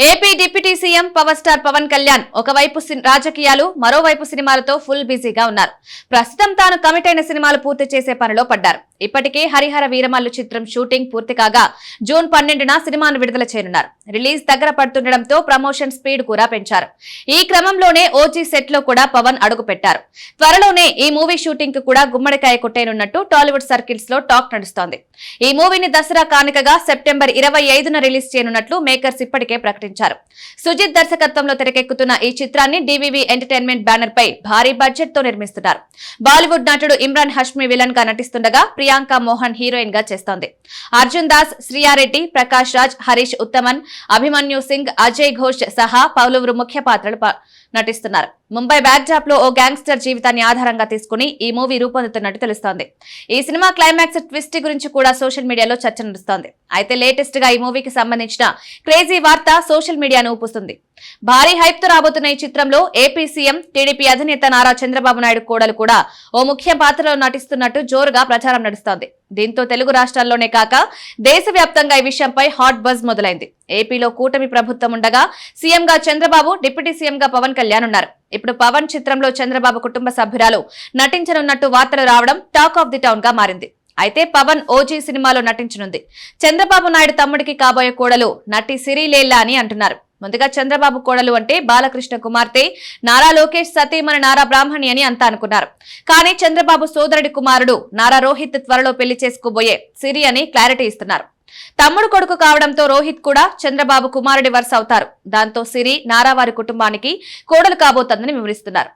AP deputy CM power star Pawan Kalyan ఒకవైపు రాజకీయాలు మరోవైపు సినిమాలతో ఫుల్ బిజీగా ఉన్నారు. ప్రస్తుతం తాను కమిట్ అయిన సినిమాలు పూర్తి చేసే పనిలో పడ్డారు. ఇప్పటికే హరిహర వీరమల్లు చిత్రం షూటింగ్ పూర్తి కాగా జూన్ 12న సినిమాను విడుదల చేయనున్నారు. రిలీజ్ దగ్గర పడుతుండటంతో ప్రమోషన్ స్పీడ్ కూడా పెంచారు. ఈ క్రమంలోనే ఓజీ సెట్ లో కూడా పవన్ అడుగు పెట్టారు. త్వరలోనే ఈ మూవీ షూటింగ్ కు కూడా గుమ్మడికాయ కొట్టేనున్నట్టు టాలీవుడ్ సర్కిల్స్ లో టాక్ నడుస్తోంది. ఈ మూవీని దసరా కానుకగా సెప్టెంబర్ 25న రిలీజ్ చేయనున్నట్లు మేకర్స్ ఇప్పటికే ప్రకటించారు. సుజిత్ దర్శకత్వంలో తెరకెక్కుతున్న ఈ చిత్రాన్ని డివివి ఎంటర్టైన్మెంట్ బ్యానర్ పై భారీ బడ్జెట్ తో నిర్మిస్తున్నారు. బాలీవుడ్ నటుడు ఇమ్రాన్ హష్మి విలన్ గా నటిస్తుండగా ప్రియాంక మోహన్ హీరోయిన్ గా చేస్తోంది. అర్జున్ దాస్, శ్రియారెడ్డి, ప్రకాష్ రాజ్, హరీష్ ఉత్తమన్, అభిమన్యు సింగ్, అజయ్ ఘోష్ సహా పలువురు ముఖ్య పాత్రలు నటిస్తున్నారు. ముంబై బ్యాక్ డ్రాప్ లో ఓ గ్యాంగ్స్టర్ జీవితాన్ని ఆధారంగా తీసుకుని ఈ మూవీ రూపొందుతున్నట్టు తెలుస్తోంది. ఈ సినిమా క్లైమాక్స్ ట్విస్ట్ గురించి కూడా సోషల్ మీడియాలో చర్చ నడుస్తోంది. అయితే లేటెస్ట్ గా ఈ మూవీకి సంబంధించిన క్రేజీ వార్త సోషల్ మీడియాను ఊపుస్తుంది. భారీ హైప్ తో రాబోతున్న ఈ చిత్రంలో ఏపీ సీఎం, టీడీపీ అధినేత నారా చంద్రబాబు నాయుడు కోడలు కూడా ఓ ముఖ్య పాత్రలో నటిస్తున్నట్టు జోరుగా ప్రచారం నడుస్తోంది. దీంతో తెలుగు రాష్ట్రాల్లోనే కాక దేశవ్యాప్తంగా ఈ విషయంపై హాట్ బజ్ మొదలైంది. ఏపీలో కూటమి ప్రభుత్వం ఉండగా సీఎంగా చంద్రబాబు, డిప్యూటీ సీఎంగా పవన్ కళ్యాణ్ ఉన్నారు. ఇప్పుడు పవన్ చిత్రంలో చంద్రబాబు కుటుంబ సభ్యురాలు నటించనున్నట్టు వార్తలు రావడం టాక్ ఆఫ్ ది టౌన్ గా మారింది. అయితే పవన్ ఓజీ సినిమాలో నటించనుంది. చంద్రబాబు నాయుడు తమ్ముడికి కాబోయే కోడలు నటి సిరిలేల్లా అని అంటున్నారు. ముందుగా చంద్రబాబు కోడలు అంటే బాలకృష్ణ కుమార్తె నారా లోకేష్ సతీమణి నారా బ్రాహ్మణి అని అంతా అనుకున్నారు. కానీ చంద్రబాబు సోదరుడి కుమారుడు నారా రోహిత్ త్వరలో పెళ్లి చేసుకోబోయే సిరి అని క్లారిటీ ఇస్తున్నారు. తమ్ముడు కొడుకు కావడంతో రోహిత్ కూడా చంద్రబాబు కుమారుడి వరుస అవుతారు. దాంతో సిరి నారా వారి కుటుంబానికి కోడలు కాబోతోందని వివరిస్తున్నారు.